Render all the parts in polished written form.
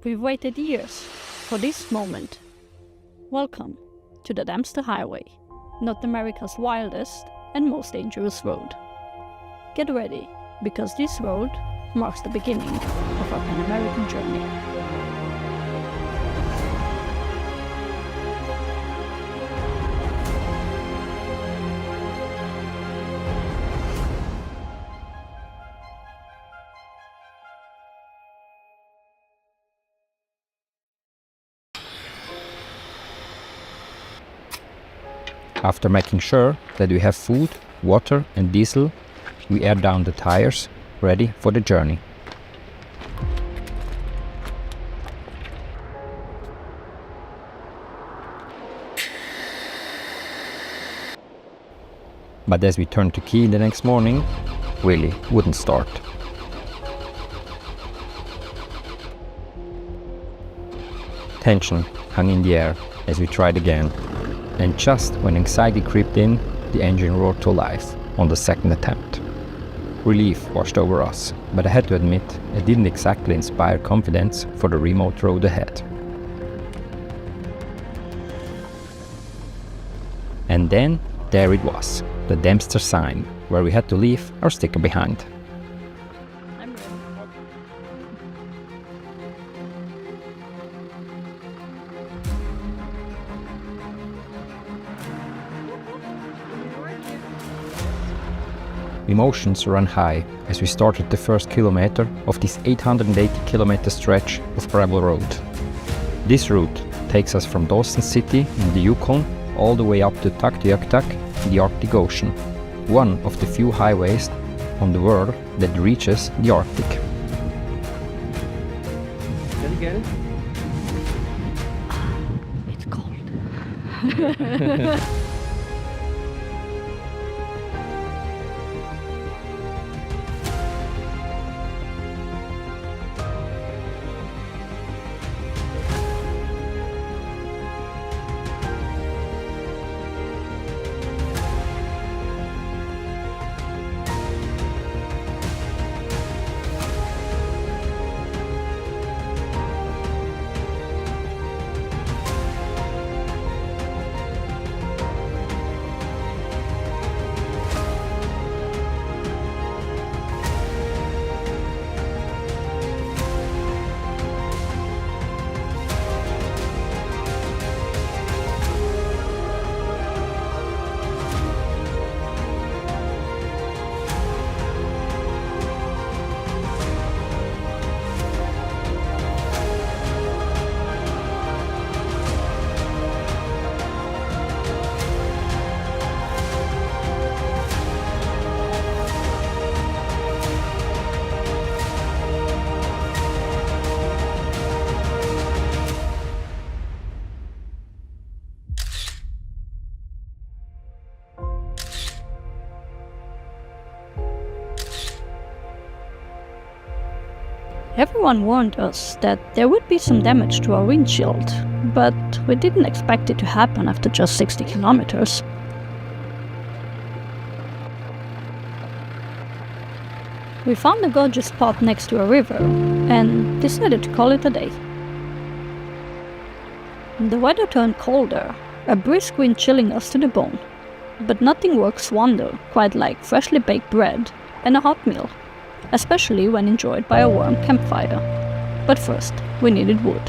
We've waited years for this moment. Welcome to the Dempster Highway, North America's wildest and most dangerous road. Get ready, because this road marks the beginning of our Pan-American journey. After making sure that we have food, water and diesel, we air down the tires, ready for the journey. But as we turned the key the next morning, really wouldn't start. Tension hung in the air as we tried again. And just when anxiety crept in, the engine roared to life on the second attempt. Relief washed over us, but I had to admit it didn't exactly inspire confidence for the remote road ahead. And then there it was, the Dempster sign, where we had to leave our sticker behind. Emotions ran high as we started the first kilometer of this 880-kilometer stretch of gravel road. This route takes us from Dawson City in the Yukon all the way up to Tuktoyaktuk in the Arctic Ocean, one of the few highways on the world that reaches the Arctic. Did you get it? It's cold. Everyone warned us that there would be some damage to our windshield, but we didn't expect it to happen after just 60 kilometers. We found a gorgeous spot next to a river and decided to call it a day. The weather turned colder, a brisk wind chilling us to the bone, but nothing works wonder quite like freshly baked bread and a hot meal, especially when enjoyed by a warm campfire. But first, we needed wood.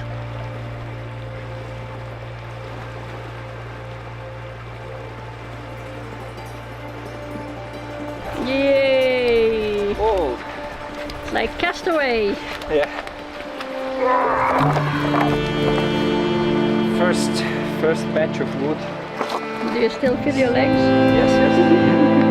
Yay! Oh, It's like Castaway! yeah. First batch of wood. Do you still feel your legs? Yes.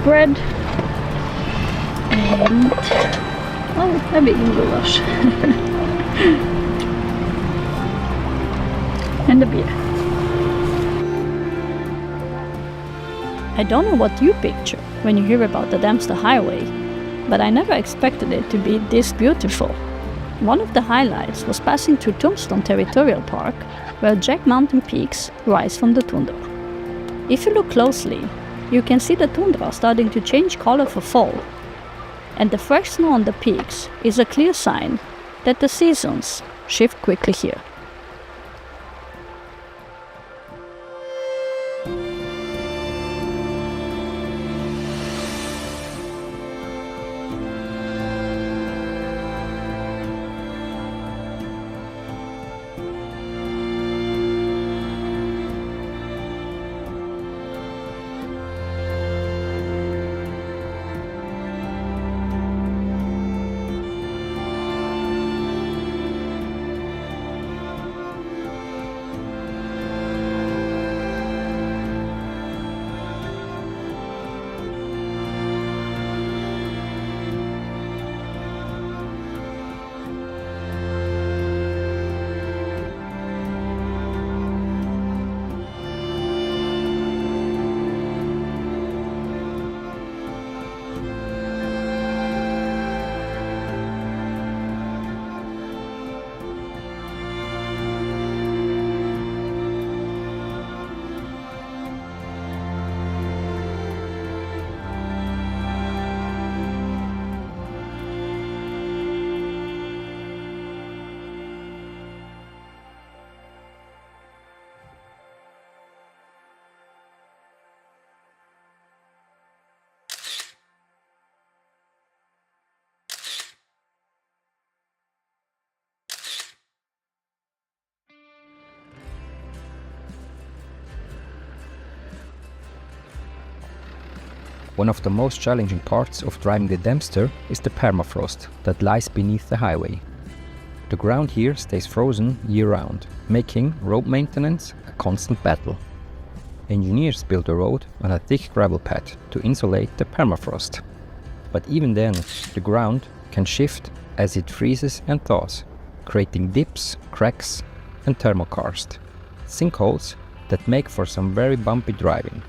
bread. And oh, a vegan goulash. And a beer. I don't know what you picture when you hear about the Dempster Highway, but I never expected it to be this beautiful. One of the highlights was passing through Tombstone Territorial Park, where Jack Mountain peaks rise from the tundra. If you look closely, you can see the tundra starting to change color for fall, and the fresh snow on the peaks is a clear sign that the seasons shift quickly here. One of the most challenging parts of driving the Dempster is the permafrost that lies beneath the highway. The ground here stays frozen year-round, making road maintenance a constant battle. Engineers built the road on a thick gravel path to insulate the permafrost. But even then, the ground can shift as it freezes and thaws, creating dips, cracks and thermokarst, sinkholes that make for some very bumpy driving.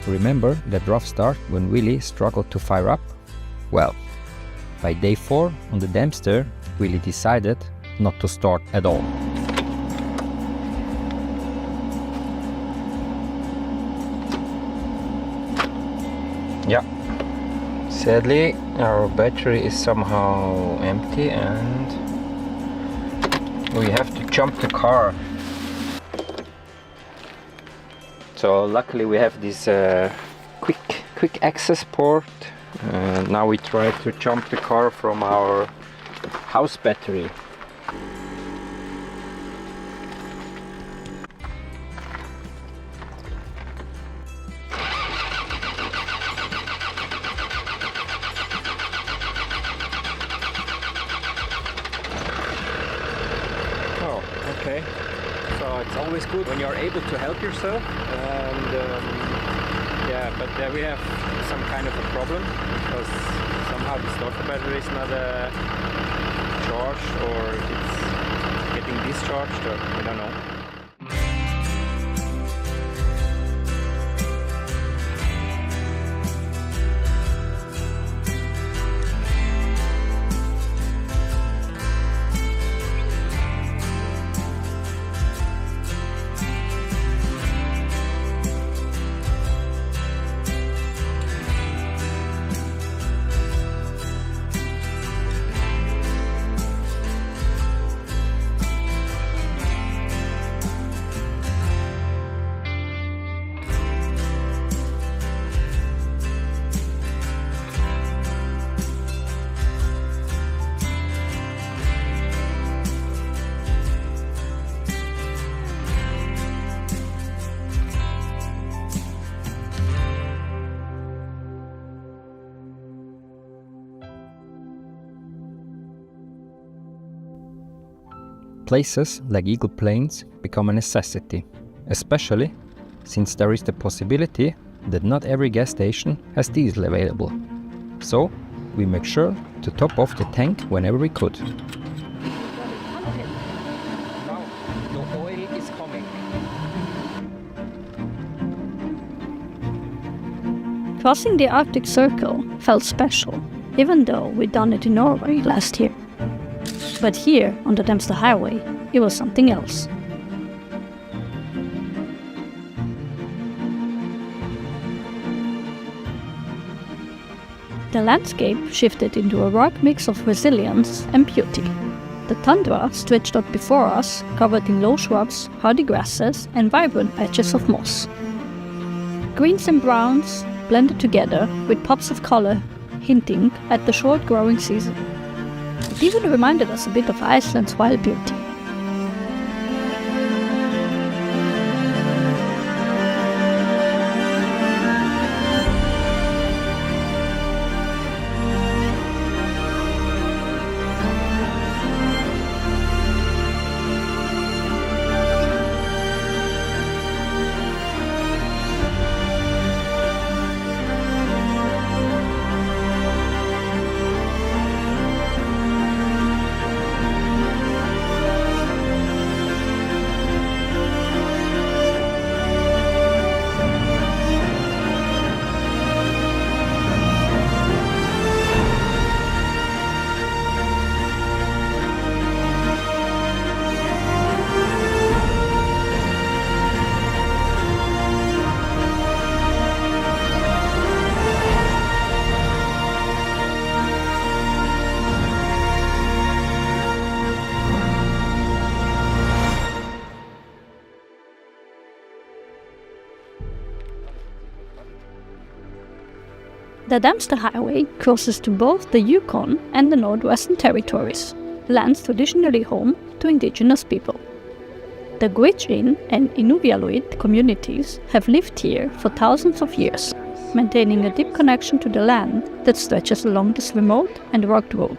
Remember that rough start when Willie struggled to fire up? Well, by day 4 on the Dempster, Willie decided not to start at all. Yeah, sadly our battery is somehow empty and we have to jump the car. So luckily we have this quick access port. Now we try to jump the car from our house battery. Oh, okay. So it's always good when you're able to help yourself, and yeah, but there we have some kind of a problem because somehow the starter battery is not charged, or it's getting discharged, or I don't know. places like Eagle Plains become a necessity, especially since there is the possibility that not every gas station has diesel available. So we make sure to top off the tank whenever we could. Now the oil is coming. Crossing the Arctic Circle felt special, even though we'd done it in Norway last year. But here, on the Dempster Highway, it was something else. The landscape shifted into a rock mix of resilience and beauty. The tundra stretched out before us, covered in low shrubs, hardy grasses, and vibrant patches of moss. Greens and browns blended together with pops of color, hinting at the short growing season. It even reminded us a bit of Iceland's wild beauty. The Dempster Highway crosses to both the Yukon and the Northwestern Territories, lands traditionally home to indigenous people. The Gwich'in and Inuvialuit communities have lived here for thousands of years, maintaining a deep connection to the land that stretches along this remote and rugged road.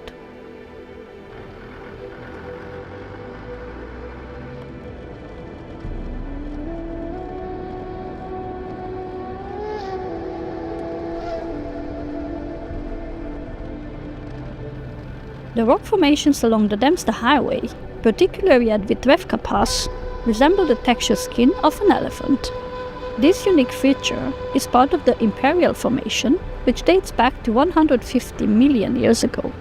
The rock formations along the Dempster Highway, particularly at Vitrevka Pass, resemble the textured skin of an elephant. This unique feature is part of the Imperial Formation, which dates back to 150 million years ago.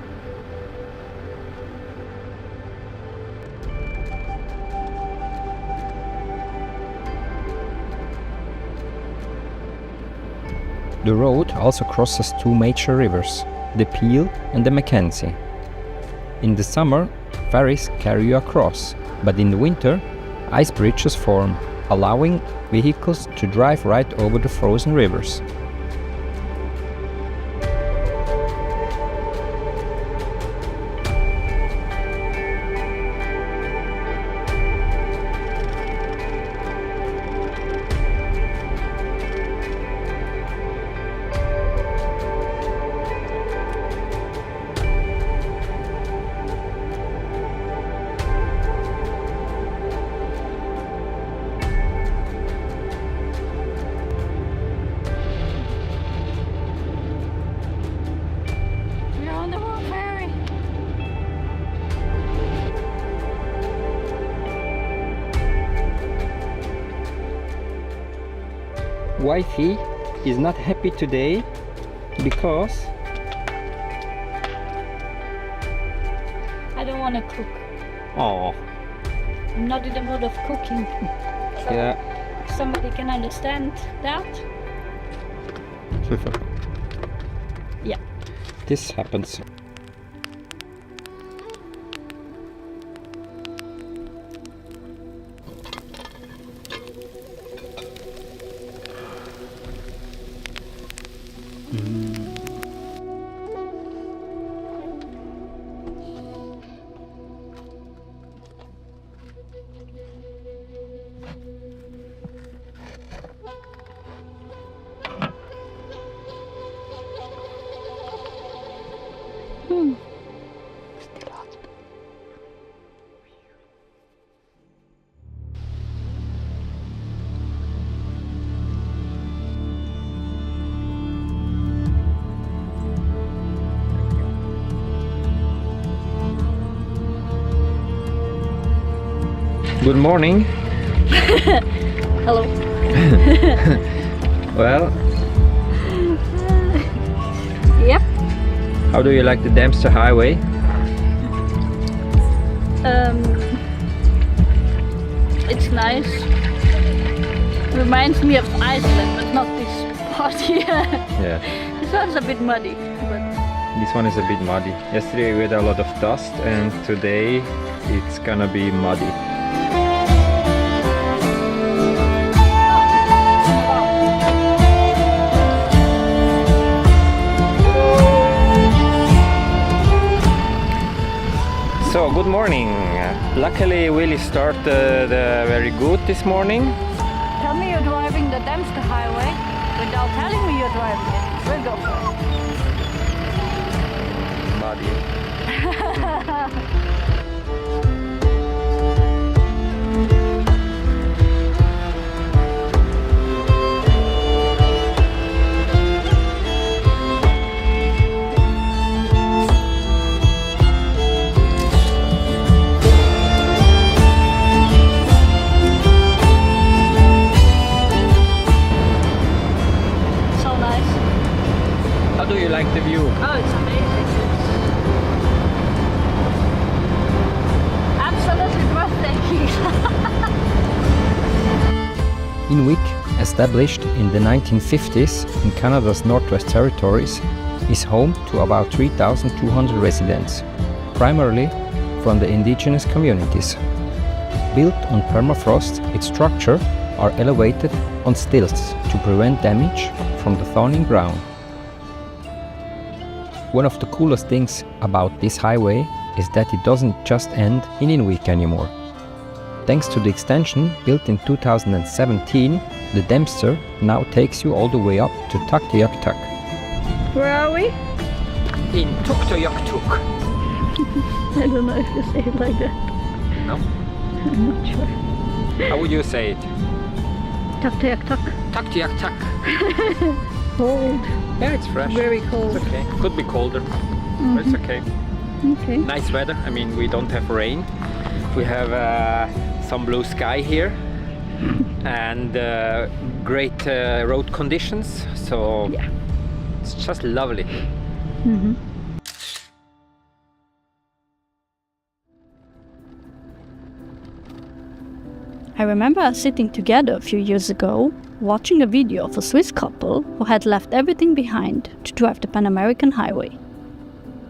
The road also crosses two major rivers, the Peel and the Mackenzie. In the summer, ferries carry you across, but in the winter, ice bridges form, allowing vehicles to drive right over the frozen rivers. Wifey is not happy today because I don't want to cook. oh I'm not in the mood of cooking. yeah If somebody can understand that. Yeah. this happens. Good morning. Hello. Well, Yep. how do you like the Dempster Highway? It's nice. Reminds me of Iceland, but not this part here. Yeah, This one's a bit muddy, but this one is a bit muddy. Yesterday we had a lot of dust and today it's gonna be muddy. So, good morning. Luckily, Willie started very good this morning. tell me you're driving the Dempster Highway without telling me you're driving it. We'll go for Muddy. So nice. How do you like the view? Oh, it's amazing. Absolutely breathtaking. Inuvik, established in the 1950s in Canada's Northwest Territories, is home to about 3,200 residents, primarily from the indigenous communities. Built on permafrost, its structure are elevated on stilts to prevent damage from the thawing ground. One of the coolest things about this highway is that it doesn't just end in Inuvik anymore. Thanks to the extension built in 2017, the Dempster now takes you all the way up to Tuktoyaktuk. Where are we? In Tuktoyaktuk. I don't know if you say it like that. No? I'm not sure. How would you say it? Tuktoyaktuk. Tuktoyaktuk. Cold. Yeah, it's fresh. Very cold. It's okay. Could be colder, but it's okay. Okay. Nice weather. I mean, we don't have rain. We have some blue sky here and great road conditions. So Yeah. it's just lovely. Mm-hmm. I remember us sitting together a few years ago, watching a video of a Swiss couple who had left everything behind to drive the Pan American Highway.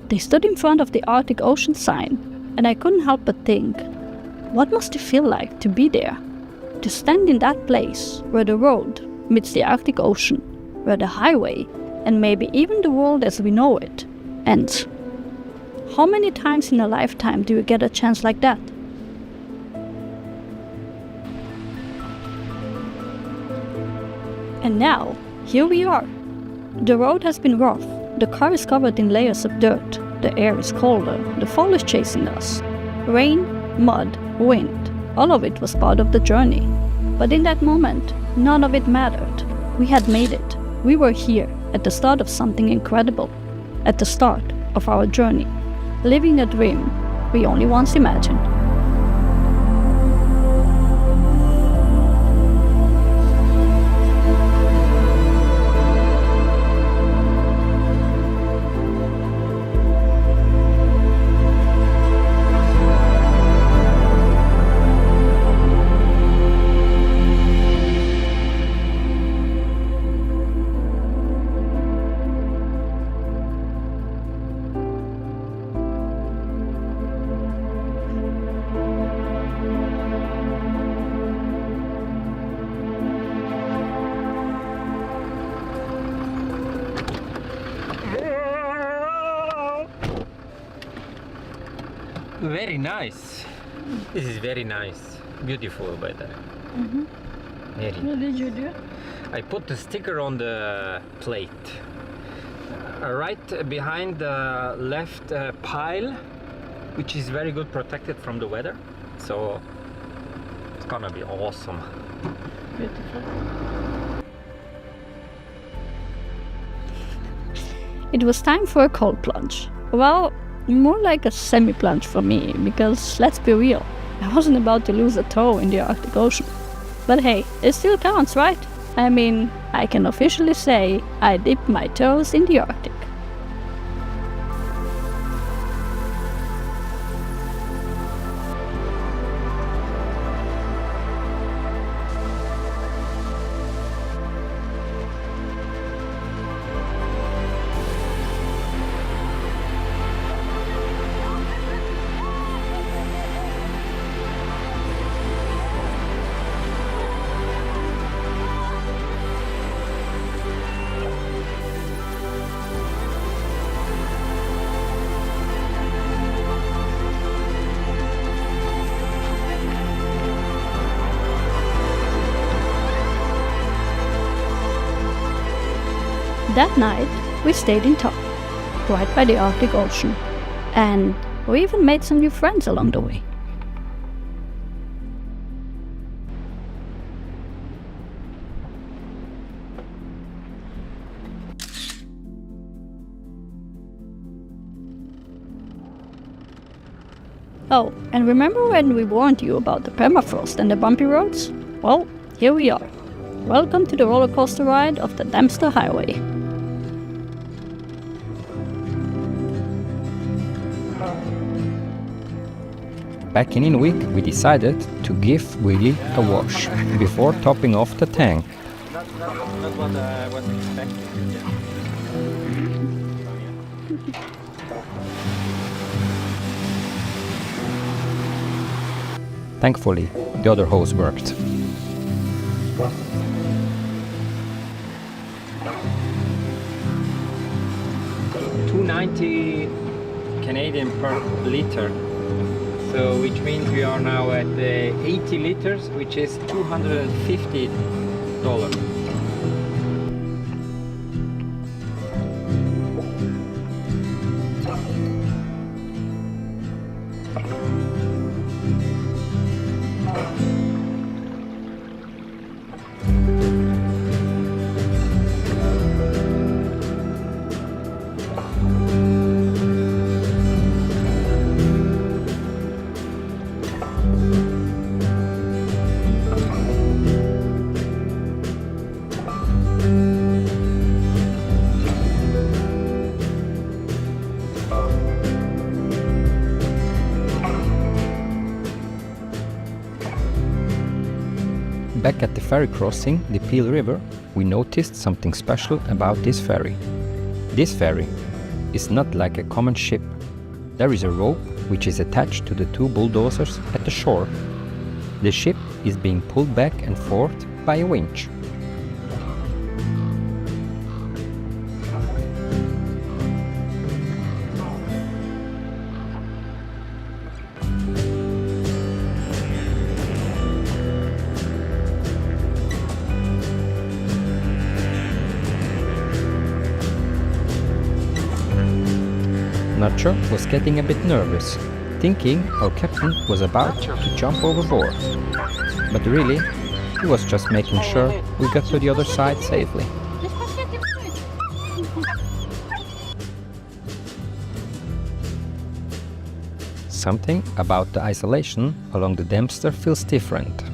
They stood in front of the Arctic Ocean sign, and I couldn't help but think, what must it feel like to be there? To stand in that place where the road meets the Arctic Ocean, where the highway, and maybe even the world as we know it, ends. How many times in a lifetime do you get a chance like that? And now, here we are. The road has been rough, the car is covered in layers of dirt, the air is colder, the fall is chasing us. Rain, mud, wind, all of it was part of the journey. But in that moment, none of it mattered. We had made it. We were here, at the start of something incredible. At the start of our journey. Living a dream we only once imagined. Very nice. This is very nice. Beautiful weather. Very. What did you do? I put the sticker on the plate. Right behind the left pile, which is very good protected from the weather. So it's gonna be awesome. Beautiful. It was time for a cold plunge. Well, more like a semi-plunge for me, because let's be real, I wasn't about to lose a toe in the Arctic Ocean. But hey, it still counts, right? I mean, I can officially say I dipped my toes in the Arctic. That night, we stayed in Top, right by the Arctic Ocean, and we even made some new friends along the way. Oh, and remember when we warned you about the permafrost and the bumpy roads? Well, here we are. Welcome to the roller coaster ride of the Dempster Highway. Back in Inuvik, we decided to give Willy a wash before topping off the tank. Not what I was expecting. Thankfully, the other hose worked. $2.90 Canadian per liter. So which means we are now at 80 liters, which is $250. Back at the ferry crossing, the Peel River, we noticed something special about this ferry. This ferry is not like a common ship. There is a rope which is attached to the two bulldozers at the shore. The ship is being pulled back and forth by a winch. Nacho was getting a bit nervous, thinking our captain was about to jump overboard. But really, he was just making sure we got to the other side safely. Something about the isolation along the Dempster feels different.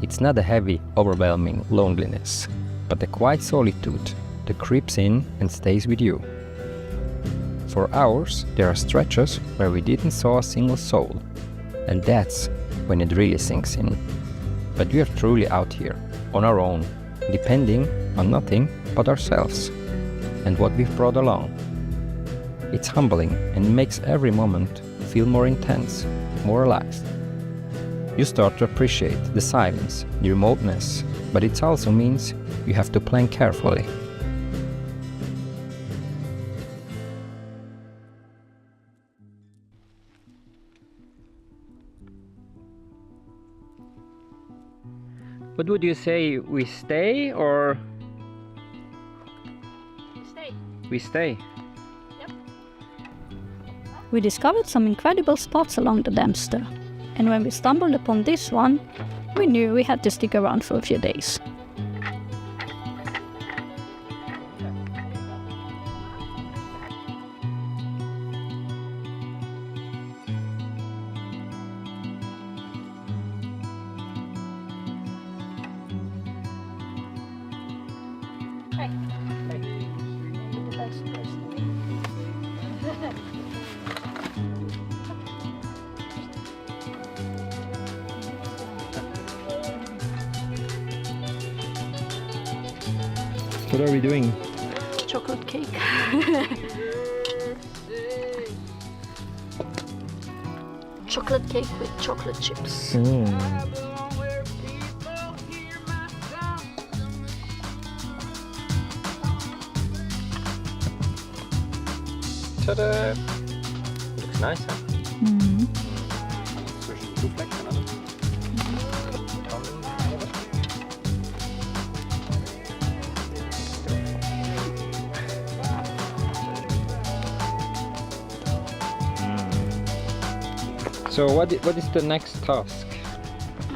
It's not a heavy, overwhelming loneliness, but a quiet solitude that creeps in and stays with you. For hours, there are stretches where we didn't saw a single soul, and that's when it really sinks in. But we are truly out here, on our own, depending on nothing but ourselves and what we've brought along. It's humbling and makes every moment feel more intense, more alive. You start to appreciate the silence, the remoteness, but it also means you have to plan carefully. What would you say, we stay or? Stay. We stay? Yep. We discovered some incredible spots along the Dempster, and when we stumbled upon this one, we knew we had to stick around for a few days. Hey, hey. The best place to be. What are we doing? Chocolate cake. Chocolate cake with chocolate chips. Ta-da! Looks nice, huh? Two flecks, another. So what is the next task?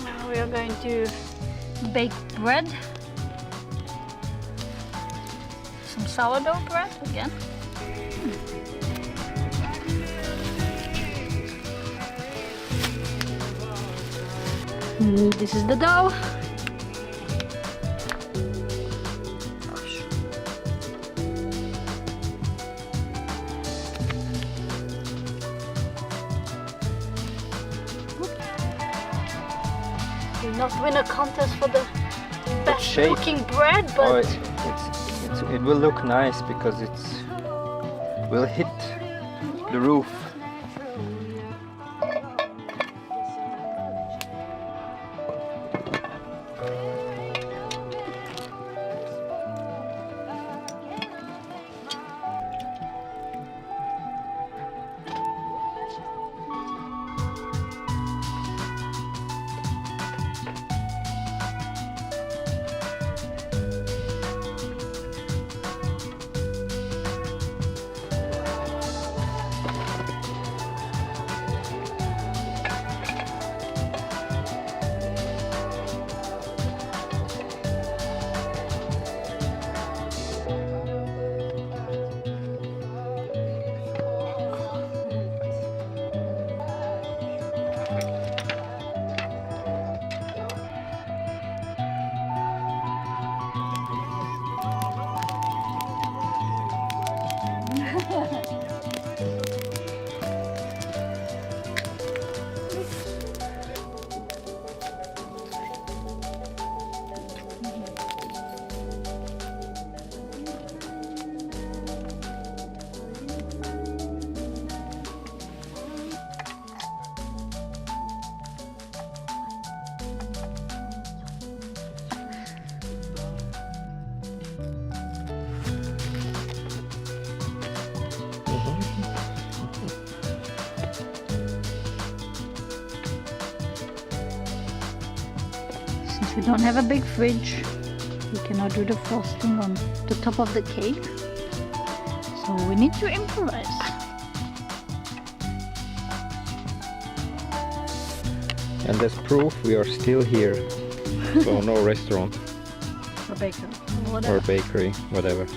Now we are going to bake bread. Some sourdough bread again. This is the dough. We'll not win a contest for the best shape. looking bread, Oh, but it will look nice because will hit the roof. since we don't have a big fridge, we cannot do the frosting on the top of the cake. So we need to improvise. And as proof, we are still here. So no restaurant Or baker. or bakery, whatever.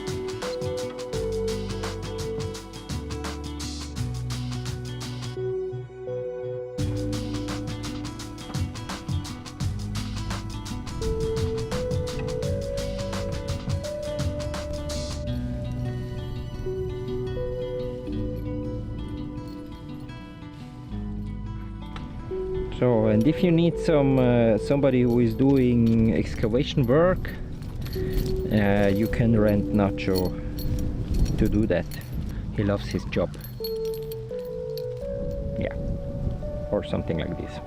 So, and if you need somebody who is doing excavation work, you can rent Nacho to do that. He loves his job. Yeah, or something like this.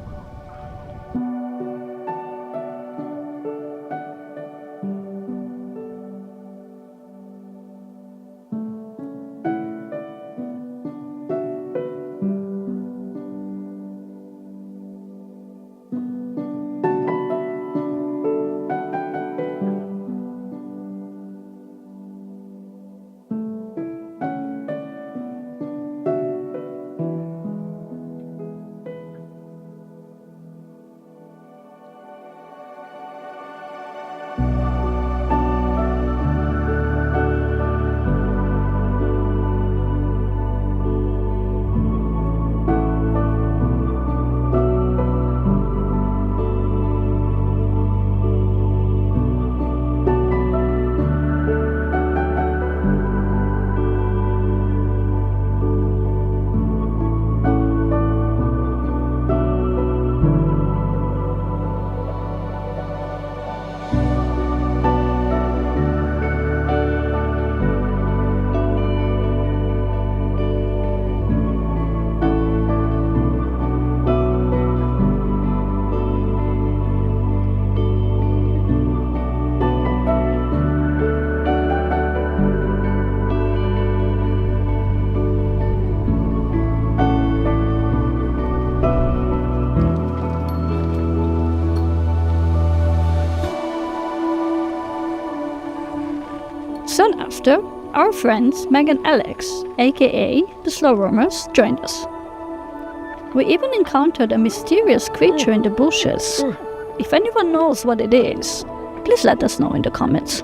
after, our friends Meg and Alex, aka the Slow Roamers, joined us. We even encountered a mysterious creature in the bushes. If anyone knows what it is, please let us know in the comments.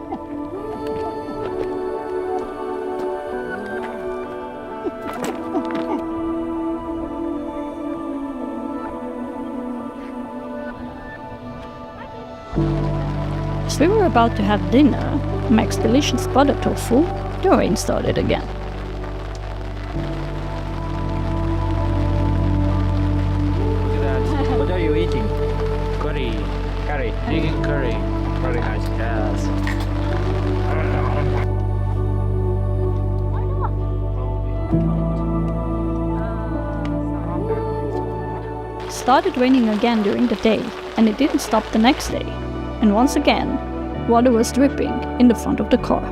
As we were about to have dinner, Meg's delicious butter tofu, the rain started again. What are you eating? Curry. Chicken curry. Very nice. Yes. It started raining again during the day, and it didn't stop the next day. And once again, water was dripping in the front of the car.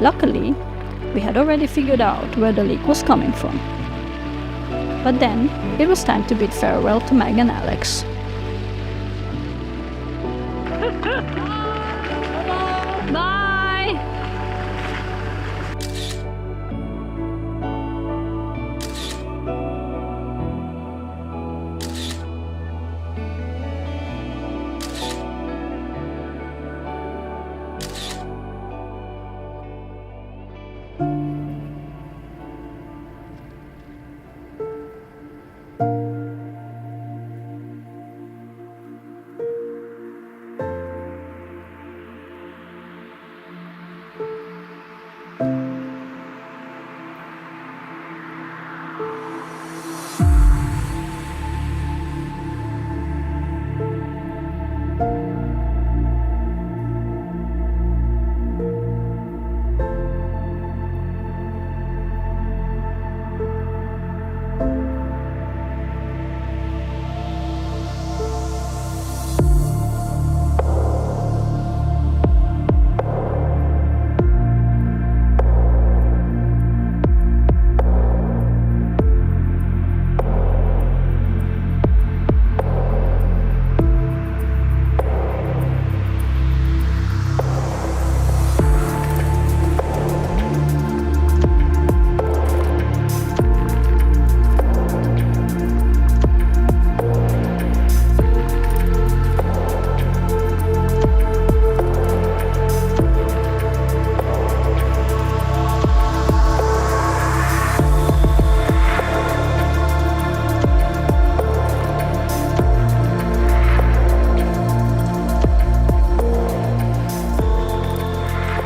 Luckily, we had already figured out where the leak was coming from. But then, it was time to bid farewell to Meg and Alex. Bye!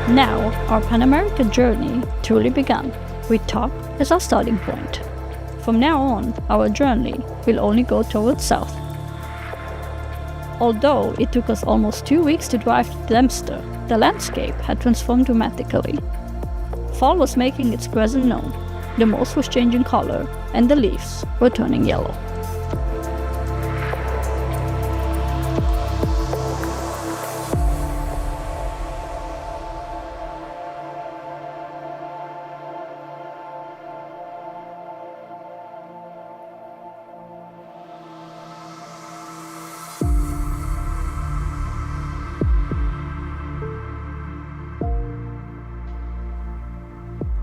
Now, our Pan-American journey truly began, with top as our starting point. From now on, our journey will only go towards south. Although it took us almost 2 weeks to drive to Dempster, the landscape had transformed dramatically. Fall was making its presence known, the moss was changing color, and the leaves were turning yellow.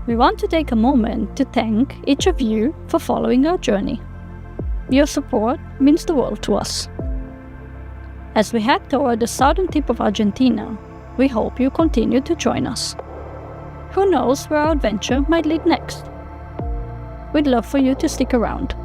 We want to take a moment to thank each of you for following our journey. Your support means the world to us. As we head toward the southern tip of Argentina, we hope you continue to join us. Who knows where our adventure might lead next? We'd love for you to stick around.